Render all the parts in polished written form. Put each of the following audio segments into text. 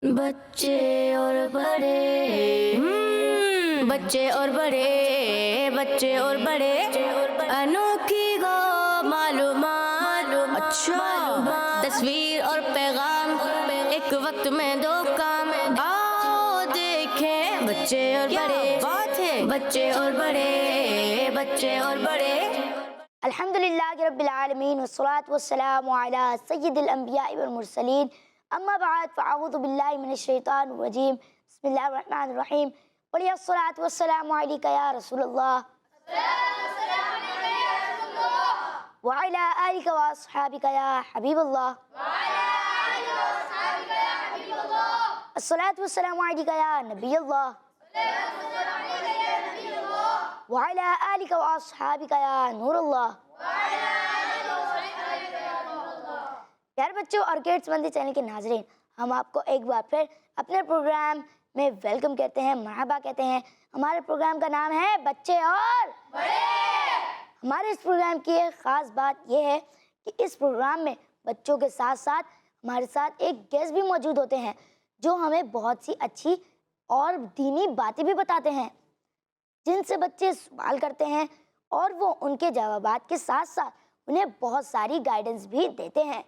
بچے اور بڑے بچے اور بڑے بچے اور بڑے انوکھی گو معلومات اچھا تصویر اور پیغام ایک وقت میں دو کام آؤ دیکھیں بچے اور بڑے بات ہے بچے اور بڑے بچے اور بڑے الحمدللہ رب العالمین والصلاة والسلام علی سید الانبیاء والمرسلین اما بعد فاعوذ باللہ من الشیطان الرجیم بسم اللہ الرحمن الرحیم ولی الصلاة والسلام علیکہ یا رسول اللہ وعلی آلکہ واصحابکہ یا حبیب اللہ الصلاة والسلام علیکہ یا نبی اللہ وعلى آلك وأصحابك يا نور اللہ پیارے بچوں اور کڈس مندی چینل کے ناظرین، ہم آپ کو ایک بار پھر اپنے پروگرام میں ویلکم کہتے ہیں، مرحبا کہتے ہیں۔ ہمارے پروگرام کا نام ہے بچے اور بڑے۔ ہمارے اس پروگرام کی ایک خاص بات یہ ہے کہ اس پروگرام میں بچوں کے ساتھ ساتھ ہمارے ساتھ ایک گیسٹ بھی موجود ہوتے ہیں جو ہمیں بہت سی اچھی اور دینی باتیں بھی بتاتے ہیں، جن سے بچے سوال کرتے ہیں اور وہ ان کے جوابات کے ساتھ ساتھ انہیں بہت ساری گائیڈنس بھی دیتے ہیں۔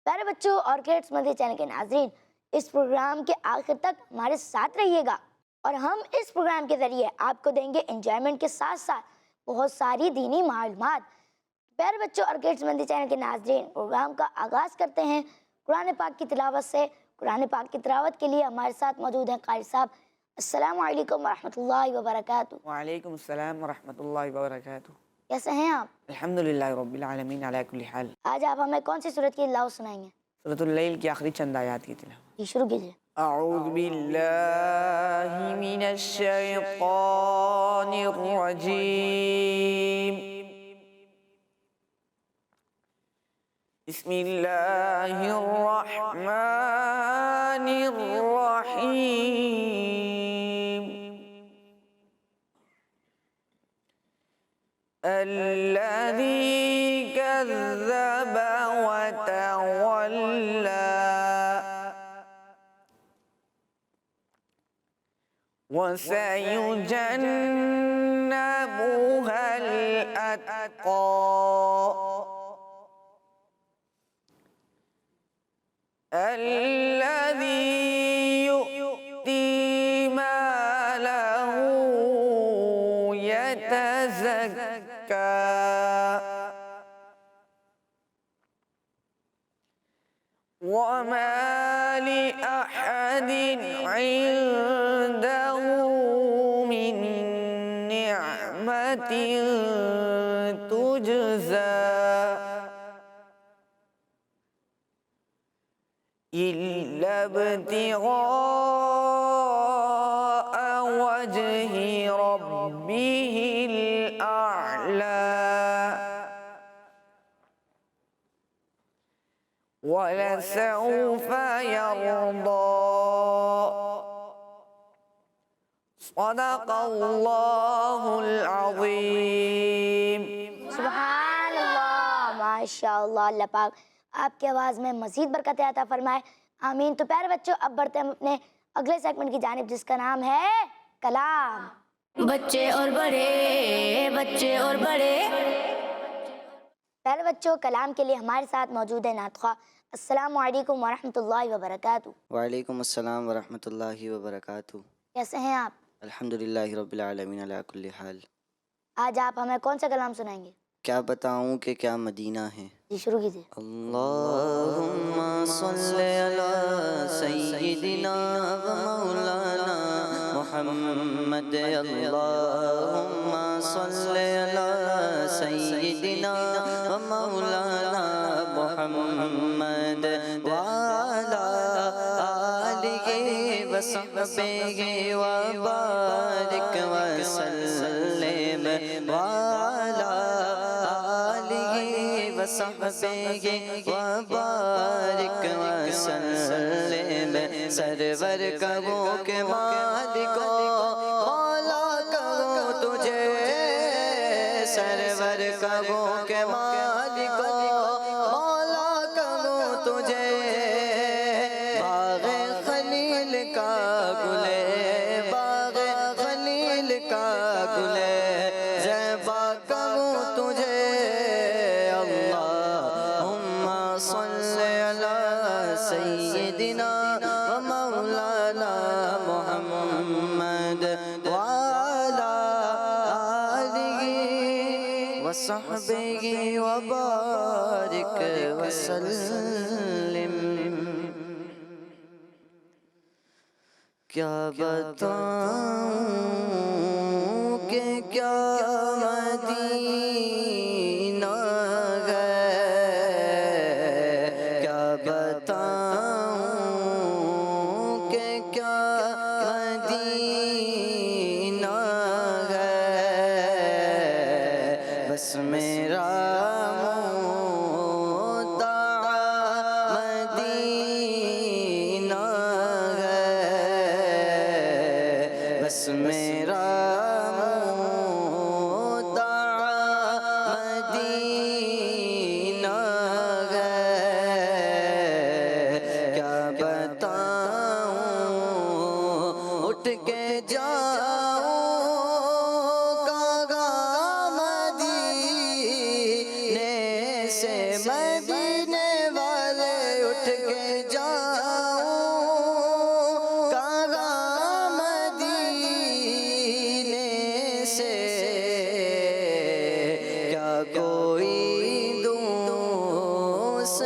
پیارے بچوں اور کڈس مدنی چینل کے ناظرین، اس پروگرام کے آخر تک ہمارے ساتھ رہیے گا اور ہم اس پروگرام کے ذریعے آپ کو دیں گے انجوائمنٹ کے ساتھ ساتھ بہت ساری دینی معلومات۔ پیارے بچوں اور کڈس مدنی چینل کے ناظرین، پروگرام کا آغاز کرتے ہیں قرآن پاک کی تلاوت سے۔ قرآن پاک کی تلاوت کے لیے ہمارے ساتھ موجود ہیں قاری صاحب۔ السلام علیکم ورحمۃ اللہ وبرکاتہ۔ وعلیکم السلام ورحمۃ اللہ وبرکاتہ۔ کیسے ہیں آپ؟ الحمدللہ رب العالمین علی کل حال۔ آج آپ ہمیں کون سی سورت کی تلاوت سنائیں گے؟ سورۃ اللیل کی آخری چند آیات کی تلاوت۔ جی شروع کیجیے۔ اعوذ باللہ من الشیطان الرجیم، بسم اللہ الرحمن الرحیم، الذی کذب وتولی وسیجنبها الاتقی الذی یؤتی مالہ یتزکی وما لأحد عنده من نعمة تجزى إلا ابتغاء وجه ربه الأعلى وَلَسَوْفَ يَرْضَى صدق اللہ العظیم۔ سبحان اللہ، ماشاء اللہ، اللہ پاک آپ کی آواز میں مزید برکت عطا فرمائے، آمین۔ تو پیارے بچوں، اب بڑھتے ہیں اپنے اگلے سیگمنٹ کی جانب جس کا نام ہے کلام۔ بچے اور بڑے بچے اور بڑے پیارے بچوں، کلام کے لیے ہمارے ساتھ موجود ہے نعت خواہ۔ السلام علیکم ورحمۃ اللہ وبرکاتہ۔ وعلیکم السلام ورحمۃ اللہ وبرکاتہ۔ کیسے ہیں آپ؟ الحمدللہ رب العالمین علی کل حال۔ آج آپ ہمیں کون سا کلام سنائیں گے؟ کیا بتاؤں کہ کیا مدینہ ہے۔ جی شروع کیجیے۔ اللہم صلی علی سیدنا و مولانا محمد، اللہم صلی علی سیدنا و مولانا محمد وعلی آلہ وصحبہ وبارک وسلم وعلی آلہ وصحبہ وبارک وسلم۔ سرور کہوں کہ مالکو مولا کہوں تجھے، سرور کہوں کہ مالکو مولا کہوں تجھے، باغ خلیل کا گلے باغ خلیل کا گلے زیبا کہوں تجھے اللہم صلی علی سیدنا و مولانا محمد وعلا آلہ وصحبہ وبارک وسلم۔ کیا بتاؤں کہ کیا مدینہ ہے، کیا بتاؤں کہ کیا مدینہ ہے، بس میرا بس میرا مدعا مدینہ ہے، کیا بتاؤں اٹھ کے جاؤں کہاں مدینے سے، مدینے والے اٹھ کے جاؤں کوئی دوسرا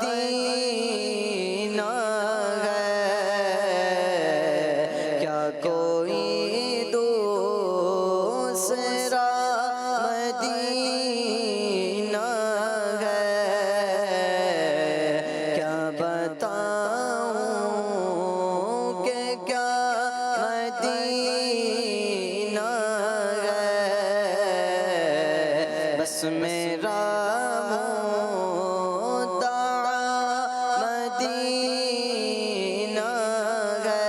مدینہ ہے، کیا کوئی دوسرا مدینہ ہے، کیا بتاؤں کہ کیا مدینہ ہے، بس میرا مدعا مدینہ ہے،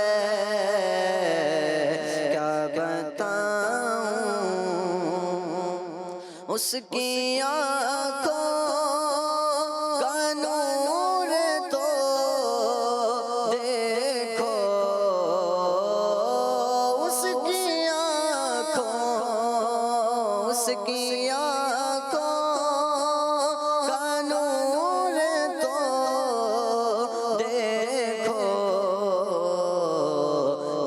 کیا بتاؤں اس کی آنکھوں کا نور تو دیکھو، اس کی آنکھوں، اس کی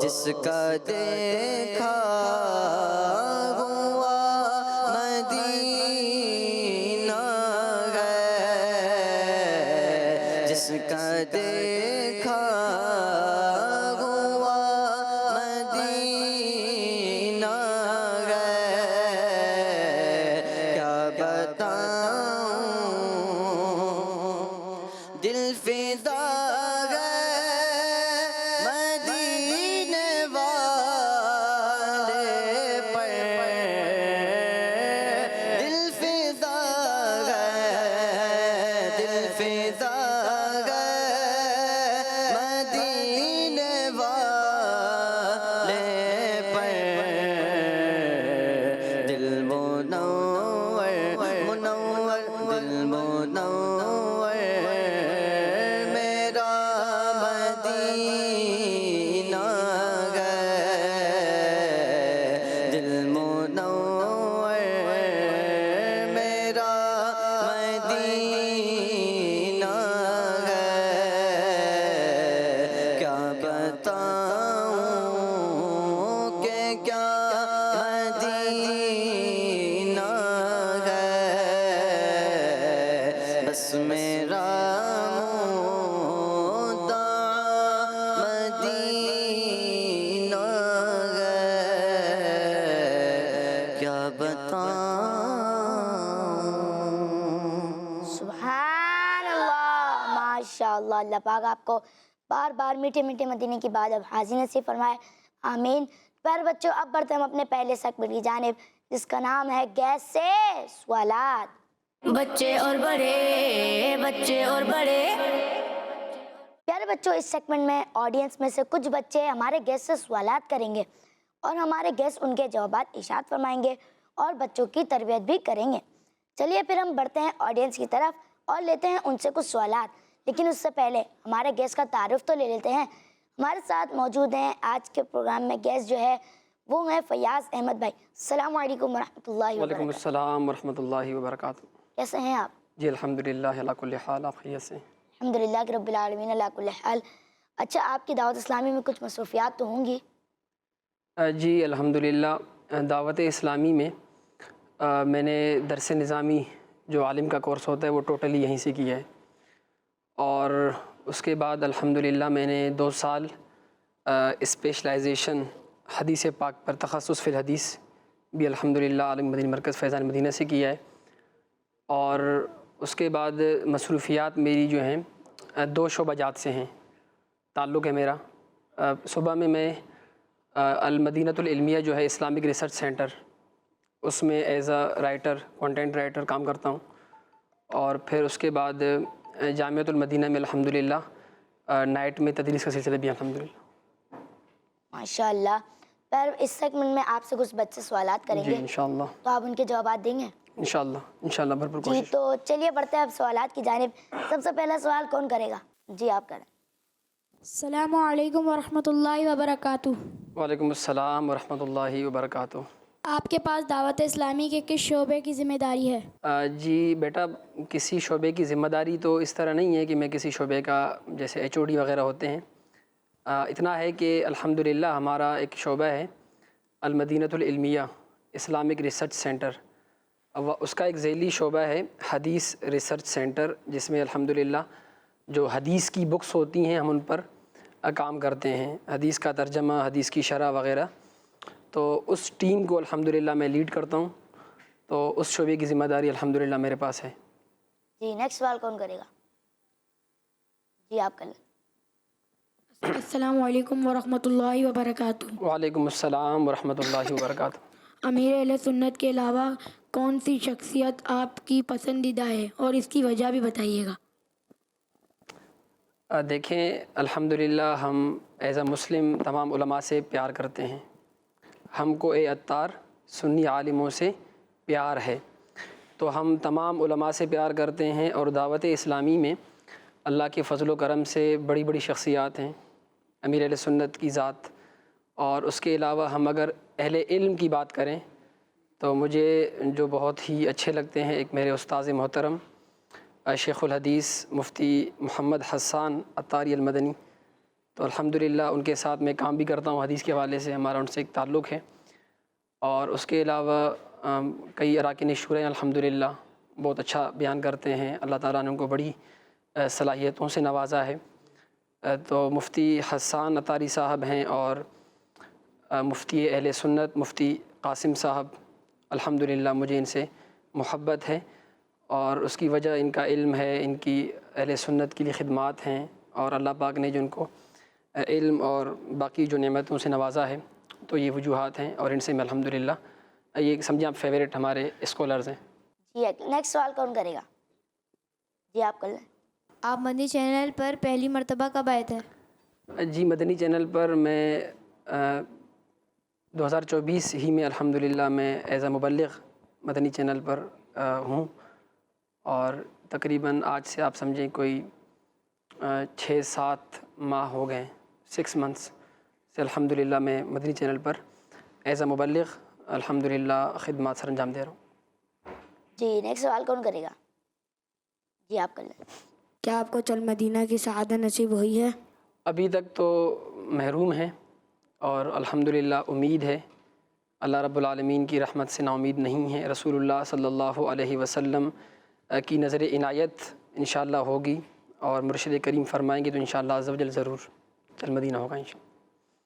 جس کا دیکھا ہوا مدینہ ہے، جس کا دیکھا ہوا مدینہ ہے، کیا بتاؤں دل فدا ماشاءاللہ، اللہ پاک آپ کو بار بار میٹھے میٹھے مدینے کی بات اب حاضر نصیب فرمائے، آمین۔ پیارے بچوں، اب بڑھتے ہم اپنے پہلے سیگمنٹ کی جانب، جس کا نام ہے گیس سے سوالات۔ بچے اور بڑے، بچے اور بڑے۔ پیارے بچوں، اس سیگمنٹ میں آڈینس میں سے کچھ بچے ہمارے گیس سے سوالات کریں گے اور ہمارے گیس ان کے جوابات ارشاد فرمائیں گے اور بچوں کی تربیت بھی کریں گے۔ چلیے پھر ہم بڑھتے ہیں آڈینس کی طرف اور لیتے ہیں ان سے کچھ سوالات، لیکن اس سے پہلے ہمارے گیسٹ کا تعارف تو لے لیتے ہیں. ہمارے ساتھ موجود ہیں آج کے پروگرام میں گیسٹ جو ہے وہ ہیں فیاض احمد بھائی. السلام علیکم ورحمۃ اللہ وعلیکم وبرکاتہ. السلام ورحمۃ اللہ وبرکاتہ. کیسے ہیں آپ؟ جی الحمدللہ علی کل حال. آپ خیریت سے؟ الحمدللہ کہ رب العالمین علی کل حال. اچھا آپ کی دعوت اسلامی میں کچھ مصروفیات تو ہوں گی؟ جی الحمدللہ دعوت اسلامی میں میں نے درس نظامی جو عالم کا کورس ہوتا ہے وہ ٹوٹلی یہیں سے کیا ہے، اور اس کے بعد الحمدللہ میں نے 2 سال اسپیشلائزیشن حدیث پاک پر تخصص فی الحدیث بھی الحمدللہ عالم مدینہ مرکز فیضان مدینہ سے کیا ہے. اور اس کے بعد مصروفیات میری جو ہیں 2 شعبہ جات سے ہیں تعلق ہے میرا. صبح میں المدینۃ العلمیہ جو ہے اسلامک ریسرچ سینٹر، اس میں as a writer content writer کام کرتا ہوں. اور پھر اس کے بعد جامعۃ المدینہ میں الحمدللہ نائٹ میں تدریس کا سلسلہ بھی الحمدللہ. ماشاء اللہ. پر اس سیگمنٹ میں آپ سے کچھ بچے سوالات کریں جی گے انشاءاللہ تو آپ ان کے جوابات دیں گے؟ انشاءاللہ بھرپور جی کوشش. تو چلیے بڑھتے ہیں اب سوالات کی جانب. سب سے پہلا سوال کون کرے گا؟ جی آپ کریں. السلام علیکم ورحمۃ اللہ وبرکاتہ. وعلیکم السلام ورحمۃ اللہ وبرکاتہ. آپ کے پاس دعوت اسلامی کے کس شعبے کی ذمہ داری ہے؟ جی بیٹا کسی شعبے کی ذمہ داری تو اس طرح نہیں ہے کہ میں کسی شعبے کا جیسے HOD وغیرہ ہوتے ہیں. اتنا ہے کہ الحمدللہ ہمارا ایک شعبہ ہے المدینۃ العلمیہ اسلامک ریسرچ سینٹر. اس کا ایک ذیلی شعبہ ہے حدیث ریسرچ سینٹر، جس میں الحمدللہ جو حدیث کی بکس ہوتی ہیں ہم ان پر کام کرتے ہیں، حدیث کا ترجمہ، حدیث کی شرح وغیرہ. تو اس ٹیم کو الحمدللہ میں لیڈ کرتا ہوں، تو اس شعبے کی ذمہ داری الحمدللہ میرے پاس ہے. جی نیکسٹ سوال کون کرے گا؟ جی آپ کر لیں. السلام علیکم ورحمۃ اللہ وبرکاتہ. وعلیکم السلام ورحمۃ اللہ وبرکاتہ. امیر اہل سنت کے علاوہ کون سی شخصیت آپ کی پسندیدہ ہے اور اس کی وجہ بھی بتائیے گا؟ دیکھیں الحمدللہ ہم ایز اے مسلم تمام علماء سے پیار کرتے ہیں. ہم کو اے عطار سنی عالموں سے پیار ہے، تو ہم تمام علماء سے پیار کرتے ہیں. اور دعوت اسلامی میں اللہ کے فضل و کرم سے بڑی بڑی شخصیات ہیں، امیر اہل سنت کی ذات. اور اس کے علاوہ ہم اگر اہل علم کی بات کریں تو مجھے جو بہت ہی اچھے لگتے ہیں، ایک میرے استاذ محترم شیخ الحدیث مفتی محمد حسان عطاری المدنی. تو الحمدللہ ان کے ساتھ میں کام بھی کرتا ہوں حدیث کے حوالے سے، ہمارا ان سے ایک تعلق ہے. اور اس کے علاوہ کئی اراکین شورا الحمدللہ بہت اچھا بیان کرتے ہیں، اللہ تعالیٰ نے ان کو بڑی صلاحیتوں سے نوازا ہے. تو مفتی حسان عطاری صاحب ہیں، اور مفتی اہل سنت مفتی قاسم صاحب، الحمدللہ مجھے ان سے محبت ہے. اور اس کی وجہ ان کا علم ہے، ان کی اہل سنت کے لیے خدمات ہیں، اور اللہ پاک نے جو ان کو علم اور باقی جو نعمتوں سے نوازا ہے، تو یہ وجوہات ہیں. اور ان سے میں الحمدللہ یہ سمجھیں آپ فیوریٹ ہمارے اسکالرز ہیں. جی نیکسٹ سوال کون کرے گا؟ جی آپ کر لیں. آپ مدنی چینل پر پہلی مرتبہ کب آئے تھے؟ جی مدنی چینل پر میں 2024 ہی میں الحمدللہ میں ایز اے مبلغ مدنی چینل پر ہوں. اور تقریباً آج سے آپ سمجھیں کوئی 6-7 ماہ ہو گئے، 6 months سے الحمدللہ میں مدنی چینل پر ایز اے مبلغ الحمدللہ خدمات سر انجام دے رہا ہوں. جی نیکسٹ سوال کون کرے گا؟ جی آپ کر لیں. کیا آپ کو چل مدینہ کی سعادت نصیب ہوئی ہے؟ ابھی تک تو محروم ہیں، اور الحمدللہ امید ہے. اللہ رب العالمین کی رحمت سے نا امید نہیں ہے. رسول اللہ صلی اللہ علیہ وسلم کی نظر عنایت انشاءاللہ ہوگی، اور مرشد کریم فرمائیں گے تو انشاءاللہ عز و جل ضرور چل مدینہ ہوگا انشاءاللہ.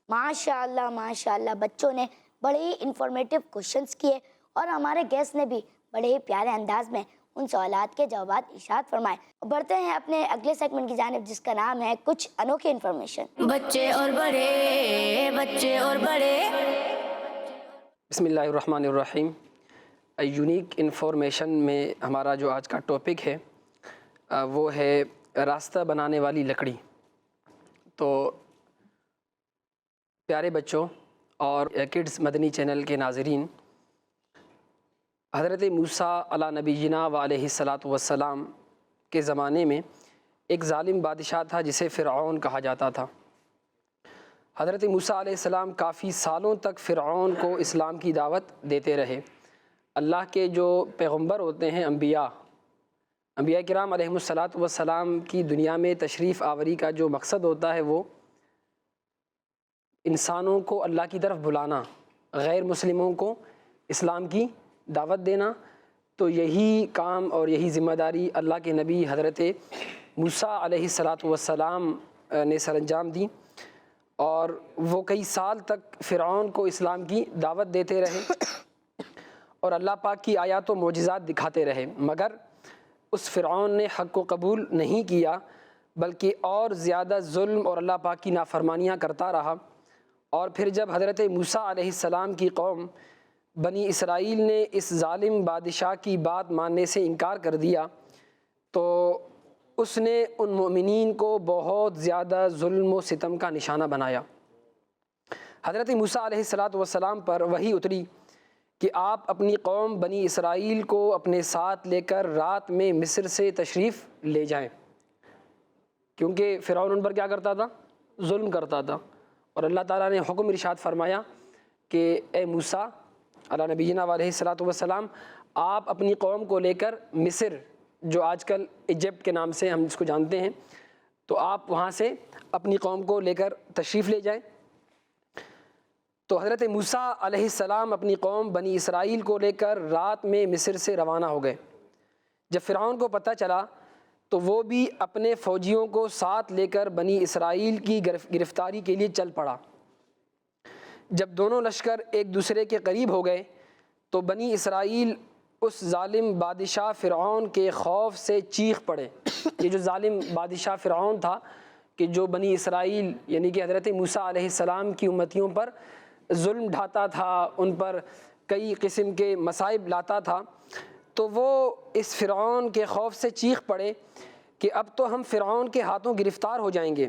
ماشاءاللہ ماشاءاللہ بچوں نے بڑے ہی انفارمیٹیو کوشچنس کیے، اور ہمارے گیسٹ نے بھی بڑے ہی پیارے انداز میں ان سوالات کے جوابات ارشاد فرمائے. بڑھتے ہیں اپنے اگلے سیگمنٹ کی جانب، جس کا نام ہے کچھ انوکھی انفارمیشن. بچے اور بڑے، بچے اور بڑے. بسم اللہ الرحمن الرحیم. یونیک انفارمیشن میں ہمارا جو آج کا ٹاپک ہے وہ ہے راستہ بنانے والی لکڑی. تو پیارے بچوں اور کڈز مدنی چینل کے ناظرین، حضرت موسیٰ علی نبینا و علیہ الصلاۃ والسلام کے زمانے میں ایک ظالم بادشاہ تھا جسے فرعون کہا جاتا تھا۔ حضرت موسیٰ علیہ السلام کافی سالوں تک فرعون کو اسلام کی دعوت دیتے رہے۔ اللہ کے جو پیغمبر ہوتے ہیں، انبیاء کرام علیہم السلام کی دنیا میں تشریف آوری کا جو مقصد ہوتا ہے وہ انسانوں کو اللہ کی طرف بلانا، غیر مسلموں کو اسلام کی دعوت دینا۔ تو یہی کام اور یہی ذمہ داری اللہ کے نبی حضرت موسیٰ علیہ السلام نے سر انجام دی، اور وہ کئی سال تک فرعون کو اسلام کی دعوت دیتے رہے اور اللہ پاک کی آیات و معجزات دکھاتے رہے، مگر اس فرعون نے حق کو قبول نہیں کیا، بلکہ اور زیادہ ظلم اور اللہ پاک کی نافرمانیاں کرتا رہا۔ اور پھر جب حضرت موسیٰ علیہ السلام کی قوم بنی اسرائیل نے اس ظالم بادشاہ کی بات ماننے سے انکار کر دیا تو اس نے ان مومنین کو بہت زیادہ ظلم و ستم کا نشانہ بنایا۔ حضرت موسیٰ علیہ السلام پر وحی اتری کہ آپ اپنی قوم بنی اسرائیل کو اپنے ساتھ لے کر رات میں مصر سے تشریف لے جائیں، کیونکہ فرعون ان پر کیا کرتا تھا؟ ظلم کرتا تھا۔ اور اللہ تعالیٰ نے حکم ارشاد فرمایا کہ اے موسیٰ علی نبینا علیہ السلام، آپ اپنی قوم کو لے کر مصر، جو آج کل ایجپٹ کے نام سے ہم اس کو جانتے ہیں، تو آپ وہاں سے اپنی قوم کو لے کر تشریف لے جائیں۔ تو حضرت موسیٰ علیہ السلام اپنی قوم بنی اسرائیل کو لے کر رات میں مصر سے روانہ ہو گئے۔ جب فرعون کو پتہ چلا تو وہ بھی اپنے فوجیوں کو ساتھ لے کر بنی اسرائیل کی گرفتاری کے لیے چل پڑا۔ جب دونوں لشکر ایک دوسرے کے قریب ہو گئے تو بنی اسرائیل اس ظالم بادشاہ فرعون کے خوف سے چیخ پڑے۔ یہ جو ظالم بادشاہ فرعون تھا کہ جو بنی اسرائیل یعنی کہ حضرت موسیٰ علیہ السلام کی امتیوں پر ظلم ڈھاتا تھا، ان پر کئی قسم کے مصائب لاتا تھا، تو وہ اس فرعون کے خوف سے چیخ پڑے کہ اب تو ہم فرعون کے ہاتھوں گرفتار ہو جائیں گے،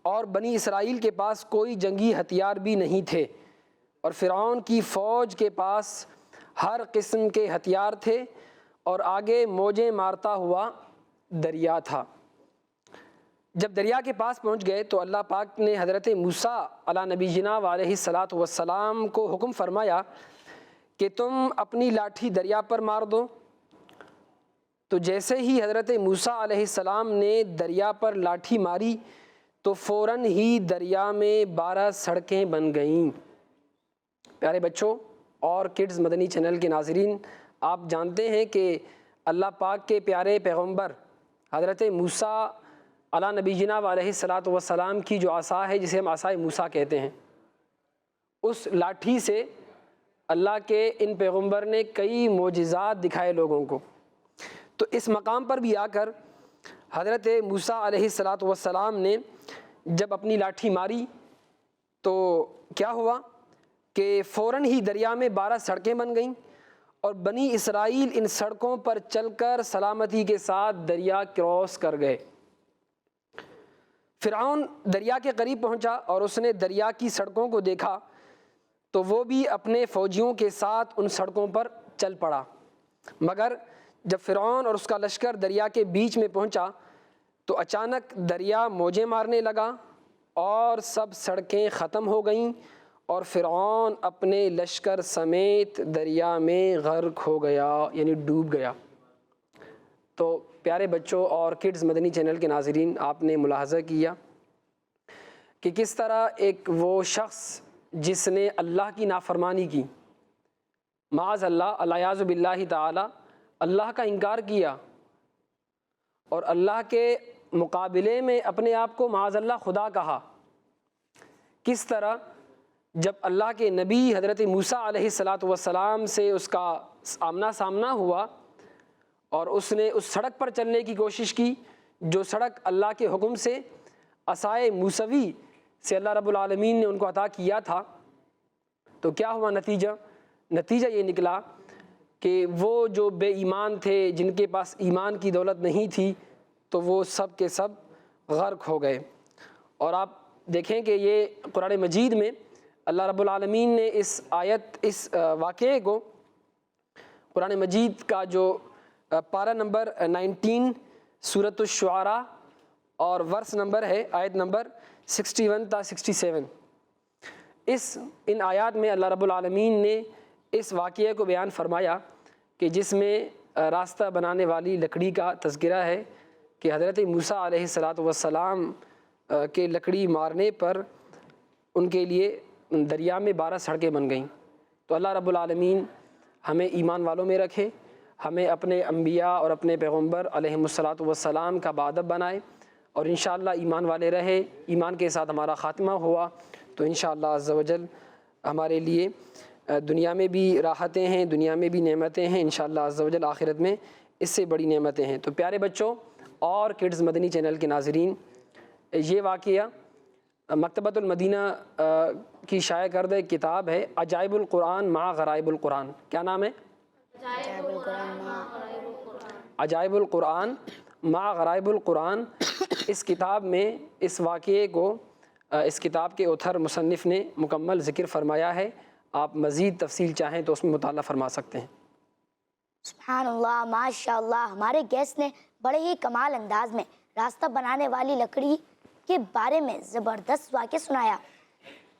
اور بنی اسرائیل کے پاس کوئی جنگی ہتھیار بھی نہیں تھے، اور فرعون کی فوج کے پاس ہر قسم کے ہتھیار تھے، اور آگے موجیں مارتا ہوا دریا تھا۔ جب دریا کے پاس پہنچ گئے تو اللہ پاک نے حضرت موسیٰ علی نبینا علیہ السلام کو حکم فرمایا کہ تم اپنی لاٹھی دریا پر مار دو۔ تو جیسے ہی حضرت موسیٰ علیہ السلام نے دریا پر لاٹھی ماری تو فوراً ہی دریا میں 12 سڑکیں بن گئیں۔ پیارے بچوں اور کڈز مدنی چینل کے ناظرین، آپ جانتے ہیں کہ اللہ پاک کے پیارے پیغمبر حضرت موسیٰ علی نبینا علیہ السلام کی جو عصا ہے، جسے ہم عصائے موسیٰ کہتے ہیں، اس لاٹھی سے اللہ کے ان پیغمبر نے کئی معجزات دکھائے لوگوں کو۔ تو اس مقام پر بھی آ کر حضرت موسیٰ علیہ السلام نے جب اپنی لاٹھی ماری تو کیا ہوا کہ فوراً ہی دریا میں 12 سڑکیں بن گئیں، اور بنی اسرائیل ان سڑکوں پر چل کر سلامتی کے ساتھ دریا کراس کر گئے۔ فرعون دریا کے قریب پہنچا اور اس نے دریا کی سڑکوں کو دیکھا تو وہ بھی اپنے فوجیوں کے ساتھ ان سڑکوں پر چل پڑا، مگر جب فرعون اور اس کا لشکر دریا کے بیچ میں پہنچا تو اچانک دریا موجیں مارنے لگا اور سب سڑکیں ختم ہو گئیں، اور فرعون اپنے لشکر سمیت دریا میں غرق ہو گیا، یعنی ڈوب گیا۔ تو پیارے بچوں اور کڈز مدنی چینل کے ناظرین، آپ نے ملاحظہ کیا کہ کس طرح ایک وہ شخص جس نے اللہ کی نافرمانی کی، معاذ اللہ الیاذ باللہ تعالی اللہ کا انکار کیا، اور اللہ کے مقابلے میں اپنے آپ کو معاذ اللہ خدا کہا، کس طرح جب اللہ کے نبی حضرت موسیٰ علیہ السلام سے اس کا آمنا سامنا ہوا اور اس نے اس سڑک پر چلنے کی کوشش کی جو سڑک اللہ کے حکم سے عصائے موسوی سے اللہ رب العالمین نے ان کو عطا کیا تھا، تو کیا ہوا نتیجہ یہ نکلا کہ وہ جو بے ایمان تھے، جن کے پاس ایمان کی دولت نہیں تھی، تو وہ سب کے سب غرق ہو گئے۔ اور آپ دیکھیں کہ یہ قرآن مجید میں اللہ رب العالمین نے اس واقعے کو قرآن مجید کا جو پارہ نمبر 19 سورۃ الشعراء اور ورس نمبر ہے آیت نمبر 61 تا 67۔ ان آیات میں اللہ رب العالمین نے اس واقعے کو بیان فرمایا کہ جس میں راستہ بنانے والی لکڑی کا تذکرہ ہے کہ حضرت موسیٰ علیہ السلام کے لکڑی مارنے پر ان کے لیے دریا میں 12 سڑکیں بن گئیں۔ تو اللہ رب العالمین ہمیں ایمان والوں میں رکھے، ہمیں اپنے انبیاء اور اپنے پیغمبر علیہ السلام کا باادب بنائے، اور انشاءاللہ ایمان والے رہے، ایمان کے ساتھ ہمارا خاتمہ ہوا تو انشاءاللہ عز و جل ہمارے لیے دنیا میں بھی راحتیں ہیں، دنیا میں بھی نعمتیں ہیں، انشاءاللہ عز و جل آخرت میں اس سے بڑی نعمتیں ہیں۔ تو پیارے بچوں اور کڈز مدنی چینل کے ناظرین، یہ واقعہ مکتبۃ المدینہ کی شائع کردہ کتاب ہے عجائب القرآن مع غرائب القرآن۔ کیا نام ہے؟ عجائب القرآن مع غرائب القرآن۔ اس کتاب میں اس واقعے کو اس کتاب کے اوتھر مصنف نے مکمل ذکر فرمایا ہے۔ آپ مزید تفصیل چاہیں تو اس میں مطالعہ فرما سکتے ہیں۔ سبحان اللہ، ماشاء اللہ، ہمارے گیسٹ نے بڑے ہی کمال انداز میں راستہ بنانے والی لکڑی کے بارے میں زبردست واقعہ سنایا۔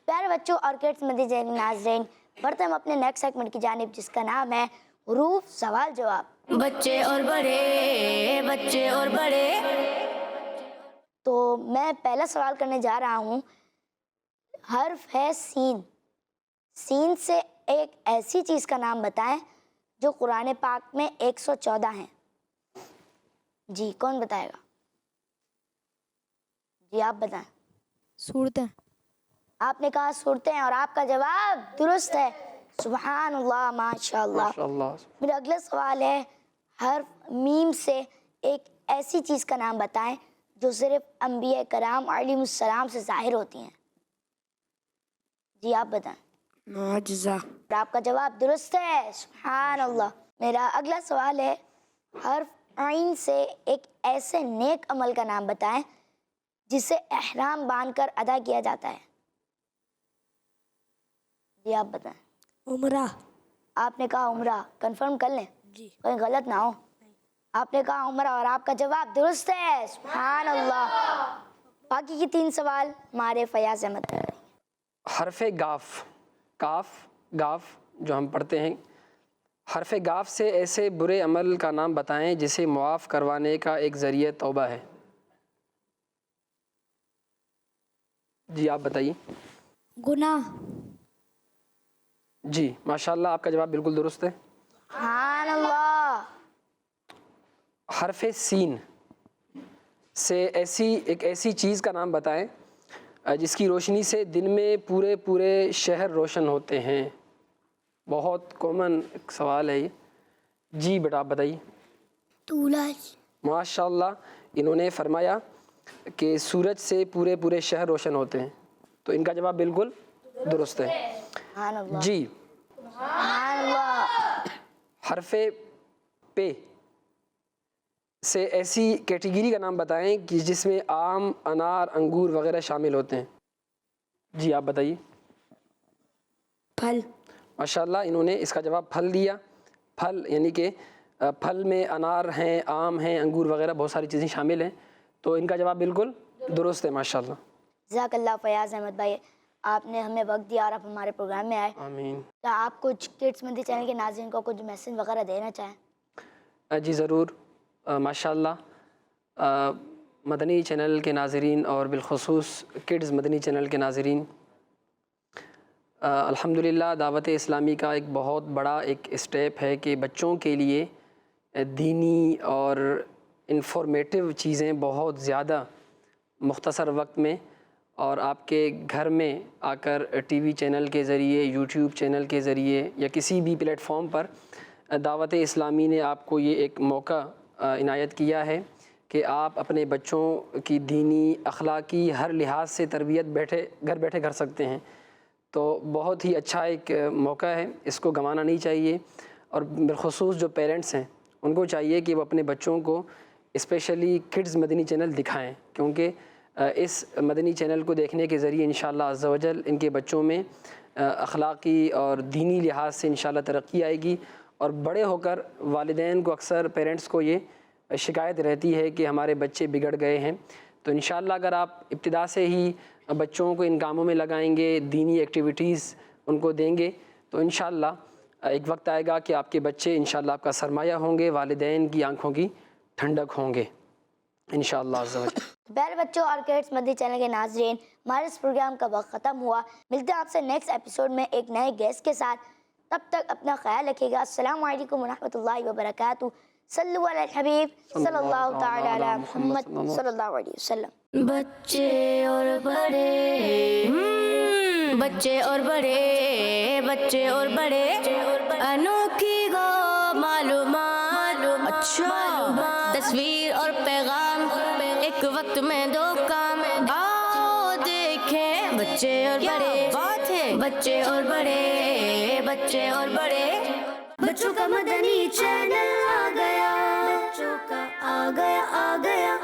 پیارے بچوں اور کڈز مدنی چینل ناظرین، بڑھتے ہم اپنے نیکسٹ سیگمنٹ کی جانب جس کا نام ہے حروف سوال جواب۔ بچے اور بڑے، بچے اور بڑے۔ تو میں پہلا سوال کرنے جا رہا ہوں، حرف ہے سین۔ سین سے ایک ایسی چیز کا نام بتائیں جو قرآن پاک میں 114 ہیں۔ جی کون بتائے گا؟ جی آپ بتائیں۔ صورتیں۔ آپ نے کہا صورتیں اور آپ کا جواب درست ہے۔ سبحان اللہ، ماشاء اللہ۔ ماشاءاللہ۔ میرا اگلا سوال ہے، حرف میم سے ایک ایسی چیز کا نام بتائیں جو صرف انبیاء کرام علیہ السلام سے ظاہر ہوتی ہیں۔ جی آپ بتائیں۔ معجزہ۔ اور آپ کا جواب درست ہے۔ سبحان اللہ۔ میرا اگلا سوال ہے، حرف عین سے ایک ایسے نیک عمل کا نام بتائیں جسے احرام باندھ کر ادا کیا جاتا ہے۔ جی آپ بتائیں۔ عمرہ۔ آپ نے کہا عمرہ، کنفرم کر لیں جی۔ کوئی غلط نہ ہو۔ آپ نے کہا عمرہ اور آپ کا جواب درست ہے۔ سبحان اللہ۔ باقی کی 3 سوال ہمارے فیاض احمد کر رہے ہیں۔ حرف گاف، کاف گاف جو ہم پڑھتے ہیں، حرف گاف سے ایسے برے عمل کا نام بتائیں جسے معاف کروانے کا ایک ذریعہ توبہ ہے۔ جی آپ بتائیے۔ گناہ۔ جی ماشاءاللہ، آپ کا جواب بالکل درست ہے۔ سبحان اللہ۔ حرف سین سے ایک ایسی چیز کا نام بتائیں جس کی روشنی سے دن میں پورے شہر روشن ہوتے ہیں۔ بہت کامن ایک سوال ہے یہ۔ جی بیٹا آپ بتائیے۔ طولج۔ ماشاءاللہ، انہوں نے فرمایا کہ سورج سے پورے شہر روشن ہوتے ہیں، تو ان کا جواب بالکل درست ہے۔ سبحان اللہ۔ جی سبحان اللہ۔ حرف پے سے ایسی کیٹیگری کا نام بتائیں کہ جس میں آم، انار، انگور وغیرہ شامل ہوتے ہیں۔ جی آپ بتائیے۔ پھل۔ ماشاءاللہ، انہوں نے اس کا جواب پھل دیا۔ پھل یعنی کہ پھل میں انار ہیں، آم ہیں، انگور وغیرہ بہت ساری چیزیں شامل ہیں، تو ان کا جواب بالکل درست ہے ماشاءاللہ۔ جزاک اللہ فیاض احمد بھائی، آپ نے ہمیں وقت دیا اور آپ ہمارے پروگرام میں آئے۔ آمین۔ کیا آپ کچھ کڈز مدنی چینل کے ناظرین کو کچھ میسج وغیرہ دینا چاہیں؟ جی ضرور۔ ماشاءاللہ، مدنی چینل کے ناظرین اور بالخصوص کڈز مدنی چینل کے ناظرین، الحمدللہ دعوت اسلامی کا ایک بہت بڑا ایک اسٹیپ ہے کہ بچوں کے لیے دینی اور انفارمیٹیو چیزیں بہت زیادہ مختصر وقت میں اور آپ کے گھر میں آ کر ٹی وی چینل کے ذریعے، یوٹیوب چینل کے ذریعے یا کسی بھی پلیٹ فارم پر دعوت اسلامی نے آپ کو یہ ایک موقع عنایت کیا ہے کہ آپ اپنے بچوں کی دینی، اخلاقی ہر لحاظ سے تربیت گھر بیٹھے کر سکتے ہیں۔ تو بہت ہی اچھا ایک موقع ہے، اس کو گنوانا نہیں چاہیے، اور بالخصوص جو پیرنٹس ہیں ان کو چاہیے کہ وہ اپنے بچوں کو اسپیشلی کڈز مدنی چینل دکھائیں، کیونکہ اس مدنی چینل کو دیکھنے کے ذریعے انشاءاللہ عز و جل ان کے بچوں میں اخلاقی اور دینی لحاظ سے انشاءاللہ ترقی آئے گی، اور بڑے ہو کر والدین کو اکثر پیرنٹس کو یہ شکایت رہتی ہے کہ ہمارے بچے بگڑ گئے ہیں. تو انشاءاللہ اگر آپ ابتدا سے ہی بچوں کو ان کاموں میں لگائیں گے, دینی ایکٹیویٹیز ان کو دیں گے, تو انشاءاللہ ایک وقت آئے گا کہ آپ کے بچے انشاءاللہ آپ کا سرمایہ ہوں گے, والدین کی آنکھوں کی ٹھنڈک ہوں گے انشاءاللہ عز و جل. پیارے بچوں اور کڈس مدنی چینل کے ناظرین, ہمارے اس پروگرام کا وقت ختم ہوا. ملتے ہیں آپ سے نیکسٹ ایپیسوڈ میں ایک نئے گیسٹ کے ساتھ. تب تک اپنا خیال رکھیے گا. السلام علیکم ورحمۃ اللہ وبرکاتہ. صلو علی الحبیب صلی اللہ تعالی علی محمد صلی اللہ علیہ وسلم. بچے اور بڑے بچے اور بڑے بچے اور بڑے انوکھی گو معلومات. اچھا, تصویر اور پیغام ایک وقت میں دو کام. آؤ دیکھیں بچے اور بڑے, بات ہے بچے اور بڑے بچے اور بڑے. بچوں کا مدنی چینل آ گیا, بچوں کا آ گیا